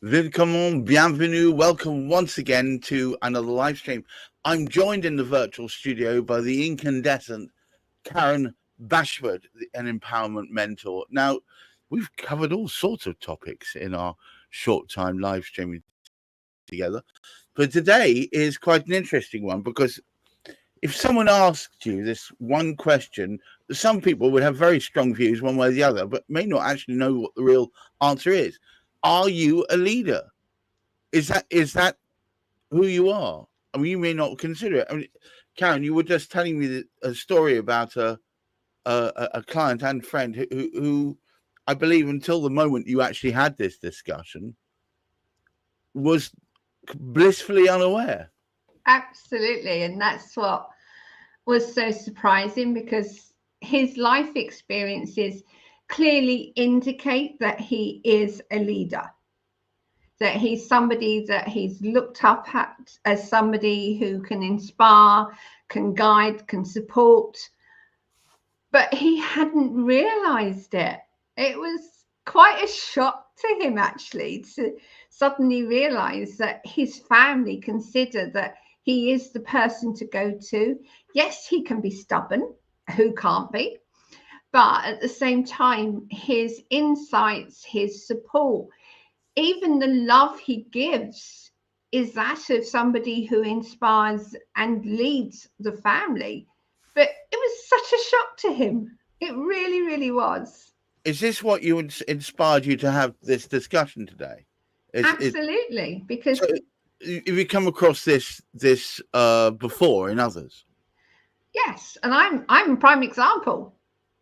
Willkommen, bienvenue, welcome once again to another live stream. I'm joined in the virtual studio by the incandescent Karen Bashford, an empowerment mentor. Now, we've covered all sorts of topics in our short time live streaming together, but today is quite an interesting one because if someone asked you this one question, some people would have very strong views one way or the other, but may not actually know what the real answer is. Are you a leader? Is that who you are? I mean, you may not consider it. I mean, Karen, you were just telling me a story about a client and friend who I believe until the moment you actually had this discussion was blissfully unaware. Absolutely. And that's what was so surprising, because his life experiences clearly indicate that he is a leader, that he's somebody that he's looked up at as somebody who can inspire, can guide, can support. But he hadn't realized it. It was quite a shock to him, actually, to suddenly realize that his family consider that he is the person to go to. Yes, he can be stubborn. Who can't be? But at the same time, his insights, his support, even the love he gives is that of somebody who inspires and leads the family. But it was such a shock to him. It really, really was. Is this what you inspired you to have this discussion today? Absolutely, because so have you come across this before in others? yes, and I'm a prime example.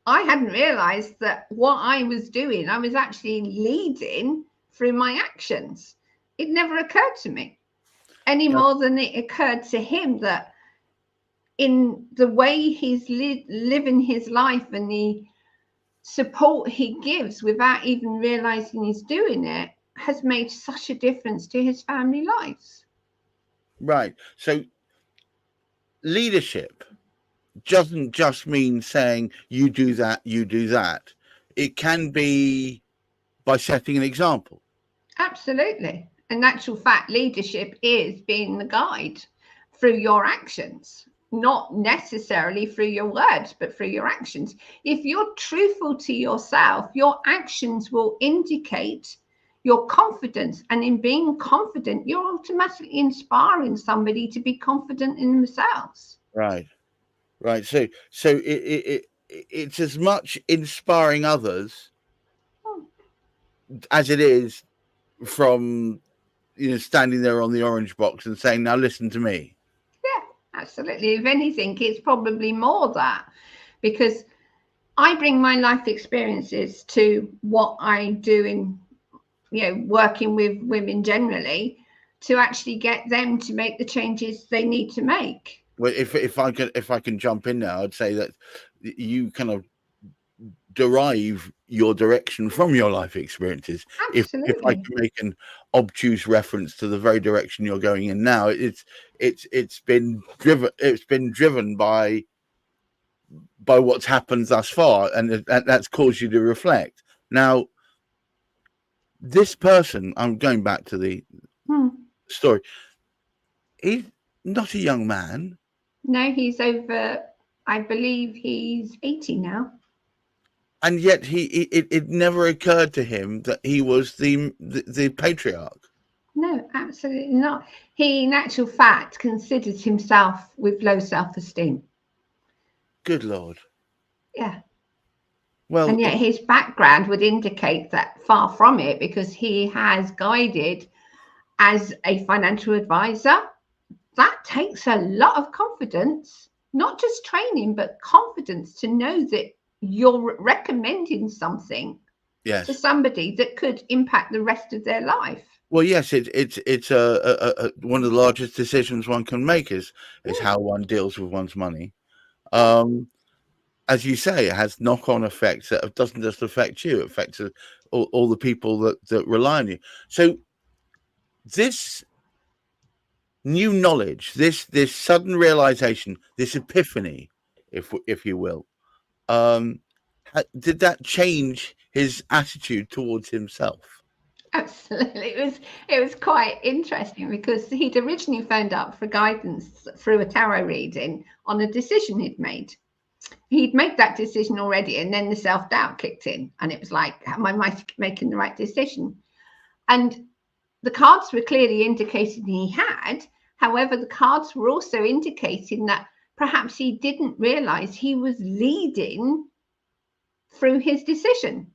I hadn't realized that what I was doing, I was actually leading through my actions. It never occurred to me any more than it occurred to him that in the way he's living his life and the support he gives without even realizing he's doing it has made such a difference to his family lives. Right. So leadership doesn't just mean saying you do that, you do that. It can be by setting an example. Absolutely. In actual fact, leadership is being the guide through your actions, not necessarily through your words, but through your actions. If you're truthful to yourself, your actions will indicate your confidence. And in being confident, you're automatically inspiring somebody to be confident in themselves. Right. So it's as much inspiring others as it is from standing there on the orange box and saying, "Now listen to me." Yeah, absolutely. If anything, it's probably more that, because I bring my life experiences to what I do in, working with women generally, to actually get them to make the changes they need to make. Well, if I can jump in now, I'd say that you kind of derive your direction from your life experiences. Absolutely. If I can make an obtuse reference to the very direction you're going in now, it's been driven by what's happened thus far, and that's caused you to reflect. Now, this person, I'm going back to the story. He's not a young man. No, he's over. I believe he's 80 now. And yet it never occurred to him that he was the patriarch. No, absolutely not. He, in actual fact, considers himself with low self-esteem. Good Lord. Yeah. Well, and yet his background would indicate that far from it, because he has guided as a financial advisor. That takes a lot of confidence, not just training, but confidence to know that you're recommending something to somebody that could impact the rest of their life. Well, yes, it's one of the largest decisions one can make is how one deals with one's money. As you say, it has knock-on effects that doesn't just affect you; it affects all the people that rely on you. So this new knowledge, this sudden realization, this epiphany, if you will, did that change his attitude towards himself? Absolutely. It was quite interesting because he'd originally phoned up for guidance through a tarot reading on a decision he'd made. He'd made that decision already, and then the self-doubt kicked in, and it was like, am I making the right decision? And the cards were clearly indicating he had. However, the cards were also indicating that perhaps he didn't realize he was leading through his decision.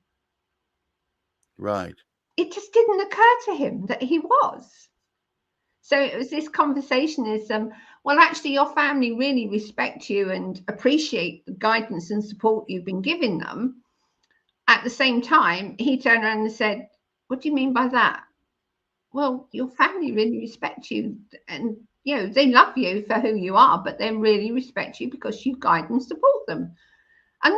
Right. It just didn't occur to him that he was. So it was this conversation is, well, actually, your family really respect you and appreciate the guidance and support you've been giving them. At the same time, he turned around and said, what do you mean by that? Well, your family really respect you, and you know they love you for who you are, but they really respect you because you guide and support them. And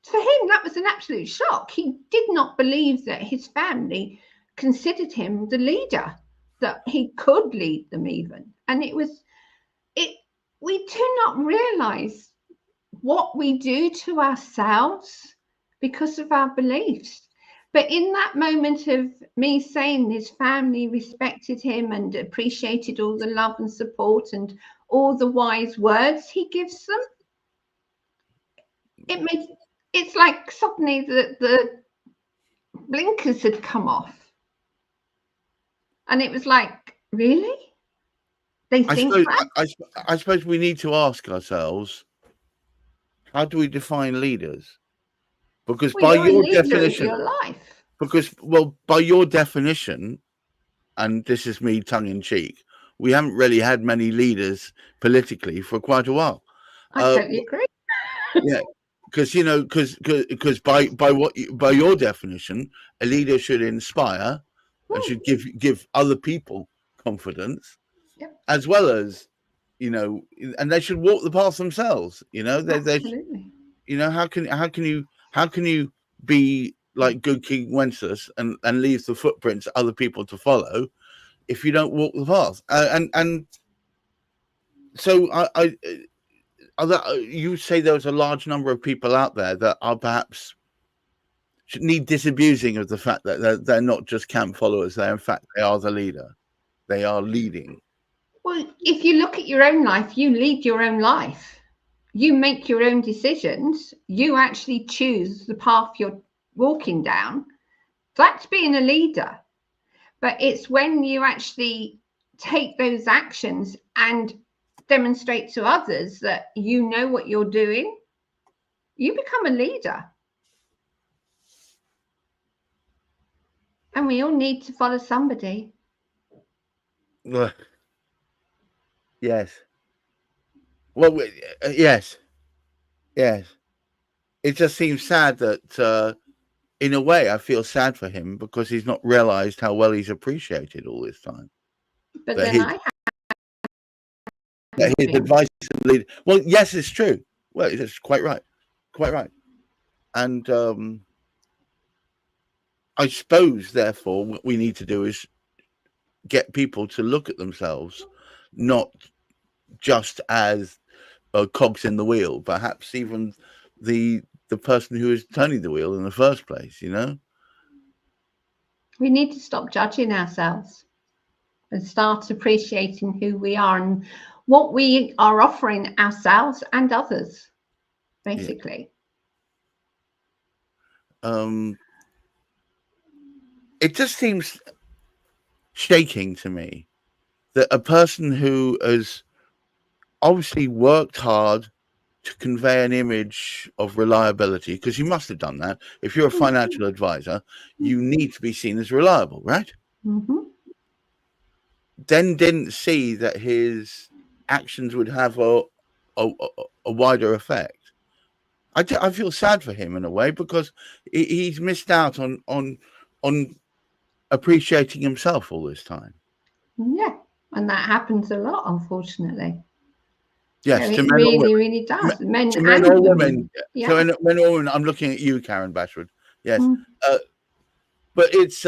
for him, that was an absolute shock. He did not believe that his family considered him the leader, that he could lead them even. And it was it. We do not realize what we do to ourselves because of our beliefs. But in that moment of me saying his family respected him and appreciated all the love and support and all the wise words he gives them, it's like suddenly the blinkers had come off. And it was like, really? They think that? I suppose we need to ask ourselves, how do we define leaders? Because Well, by you're your a leader definition, of your life. because, well, by your definition, and this is me tongue in cheek, we haven't really had many leaders politically for quite a while. I totally agree. Yeah, because you know, because by your definition, a leader should inspire and should give other people confidence, Yep. as well as, you know, and they should walk the path themselves. You know, Absolutely. you know, how can you be like good King Wenceslas and leave the footprints for other people to follow if you don't walk the path? And so you say there's a large number of people out there that are perhaps need disabusing of the fact that they're not just camp followers. In fact, they are the leader. They are leading. Well, if you look at your own life, you lead your own life. You make your own decisions. You actually choose the path you're walking down. That's being a leader. But it's when you actually take those actions and demonstrate to others that you know what you're doing, you become a leader. And we all need to follow somebody. Yes. Well, yes. Yes. It just seems sad that, in a way, I feel sad for him because he's not realized how well he's appreciated all this time. But That then his advice and lead. Well, yes, it's true. Well, it's quite right. Quite right. And I suppose, therefore, what we need to do is get people to look at themselves, not just as cogs in the wheel, perhaps even the person who is turning the wheel in the first place, you know? we need to stop judging ourselves and start appreciating who we are and what we are offering ourselves and others, basically. Yeah. It just seems shaking to me that a person who has obviously worked hard to convey an image of reliability, because you must have done that. If you're a financial advisor, you need to be seen as reliable, right? Mm-hmm. Then didn't see that his actions would have a wider effect. I feel sad for him in a way because he's missed out on appreciating himself all this time. Yeah, and that happens a lot, unfortunately. Yes, so to it men really does. Men to men and or women. women. Yeah. So men or women. I'm looking at you, Karen Bashford. Yes, but it's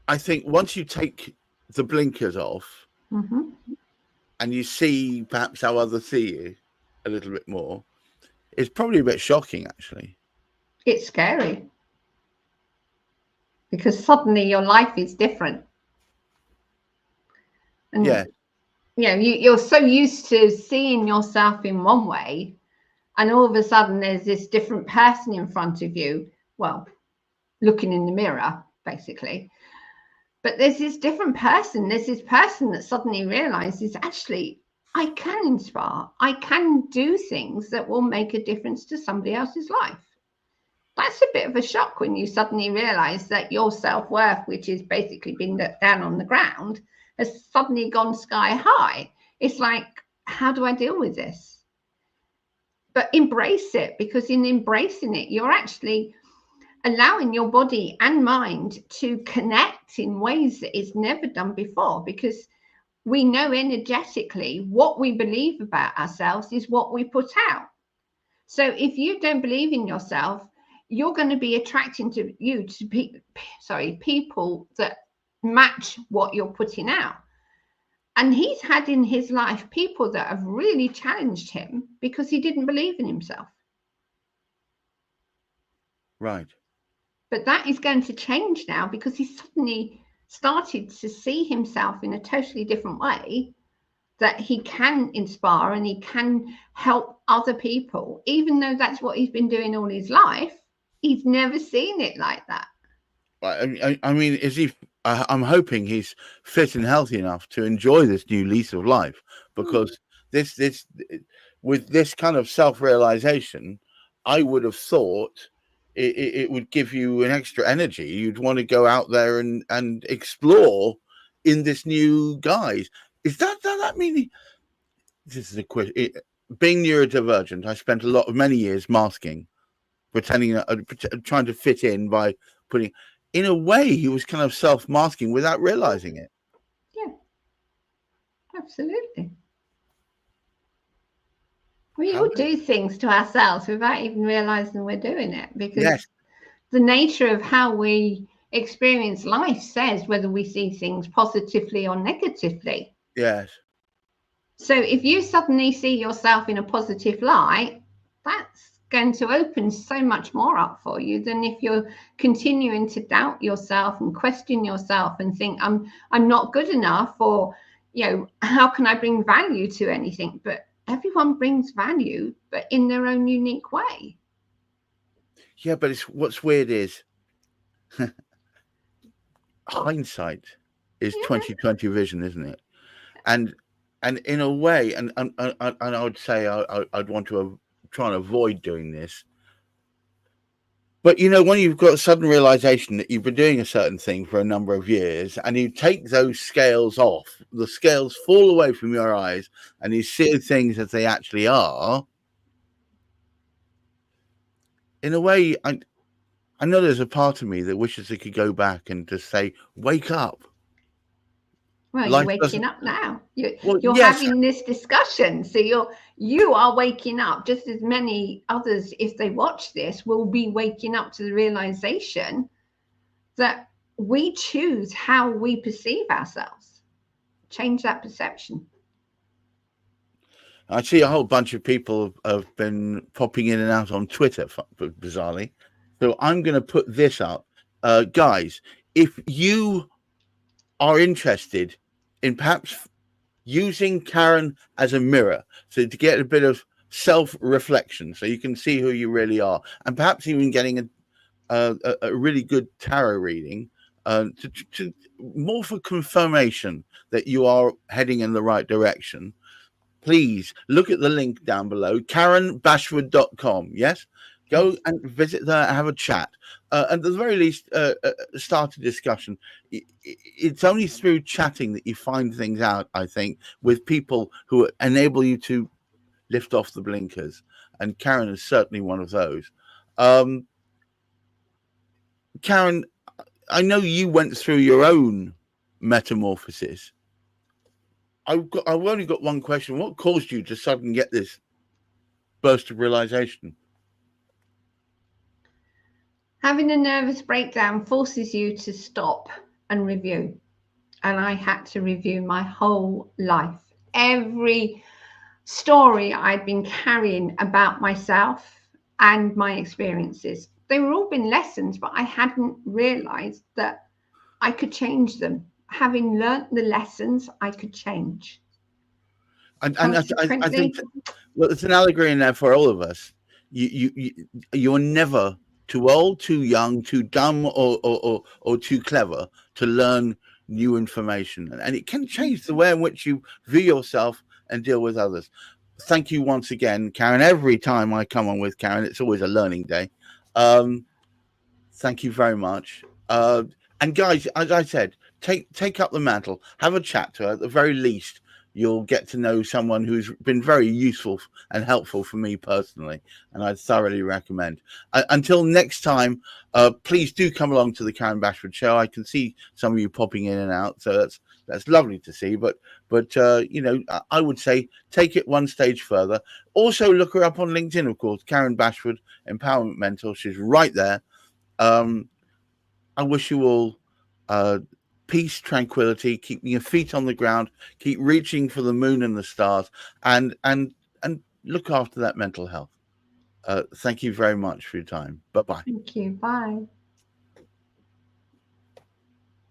I think once you take the blinkers off and you see perhaps how others see you a little bit more, it's probably a bit shocking, actually. It's scary. because suddenly your life is different. And Yeah. you know, you're so used to seeing yourself in one way, and all of a sudden there's this different person in front of you, well, looking in the mirror basically, but there's this different person, there's this person that suddenly realizes, actually, I can inspire, I can do things that will make a difference to somebody else's life. That's a bit of a shock when you suddenly realize that your self-worth, which has basically been down on the ground, has suddenly gone sky high. It's like, how do I deal with this? But embrace it, because in embracing it, you're actually allowing your body and mind to connect in ways that it's never done before, because we know energetically what we believe about ourselves is what we put out. So if you don't believe in yourself, you're going to be attracting to you to people that match what you're putting out. And he's had in his life people that have really challenged him because he didn't believe in himself. Right. But that is going to change now, because he suddenly started to see himself in a totally different way, that he can inspire and he can help other people, even though that's what he's been doing all his life. He's never seen it like that. I mean, is he? I'm hoping he's fit and healthy enough to enjoy this new lease of life, because this with this kind of self-realization, I would have thought it would give you an extra energy. You'd want to go out there and explore in this new guise. Is that mean? This is a question. Being neurodivergent, I spent many years masking, pretending, trying to fit in by putting. In a way, he was kind of self-masking without realizing it. Yeah, absolutely. We all do things to ourselves without even realizing we're doing it, because the nature of how we experience life says whether we see things positively or negatively. Yes. So if you suddenly see yourself in a positive light, that's going to open so much more up for you than if you're continuing to doubt yourself and question yourself and think, I'm not good enough, or, you know, how can I bring value to anything? But everyone brings value, but in their own unique way. Yeah, but what's weird is hindsight is 20/20 vision, isn't it? And in a way, and I would say I'd want to try and avoid doing this. But, you know, when you've got a sudden realization that you've been doing a certain thing for a number of years, and you take those scales off, the scales fall away from your eyes, and you see things as they actually are. In a way, I know there's a part of me that wishes it could go back and just say, wake up. Well, you're waking up now. You're yes. having this discussion. So you are waking up, just as many others, if they watch this, will be waking up to the realization that we choose how we perceive ourselves. Change that perception. I see a whole bunch of people have been popping in and out on Twitter, bizarrely. So I'm going to put this up. Guys, if you are interested in perhaps using Karen as a mirror, so to get a bit of self-reflection, so you can see who you really are, and perhaps even getting a really good tarot reading, to more for confirmation that you are heading in the right direction, please look at the link down below, KarenBashford.com. Yes, go and visit there and have a chat. And at the very least, start a discussion. It's only through chatting that you find things out, I think, with people who enable you to lift off the blinkers. And Karen is certainly one of those. Karen, I know you went through your own metamorphosis. I've only got one question. What caused you to suddenly get this burst of realization? Having a nervous breakdown forces you to stop and review. And I had to review my whole life. Every story I'd been carrying about myself and my experiences. they were all been lessons, but I hadn't realized that I could change them. Having learnt the lessons, I could change. And I think, well, it's an allegory in there for all of us. You're never too old, too young, too dumb, or too clever to learn new information, and it can change the way in which you view yourself and deal with others. Thank you once again, Karen. Every time I come on with Karen, it's always a learning day. Thank you very much. And guys, as I said, take up the mantle, have a chat to her. At the very least, you'll get to know someone who's been very useful and helpful for me personally, and I thoroughly recommend. Until next time, please do come along to the Karen Bashford show. I can see some of you popping in and out, so that's lovely to see. But you know, I would say take it one stage further. Also, look her up on LinkedIn, of course, Karen Bashford, Empowerment Mentor. She's right there. I wish you all peace, tranquility, keeping your feet on the ground, keep reaching for the moon and the stars, and look after that mental health. Thank you very much for your time. Bye-bye. Thank you. Bye.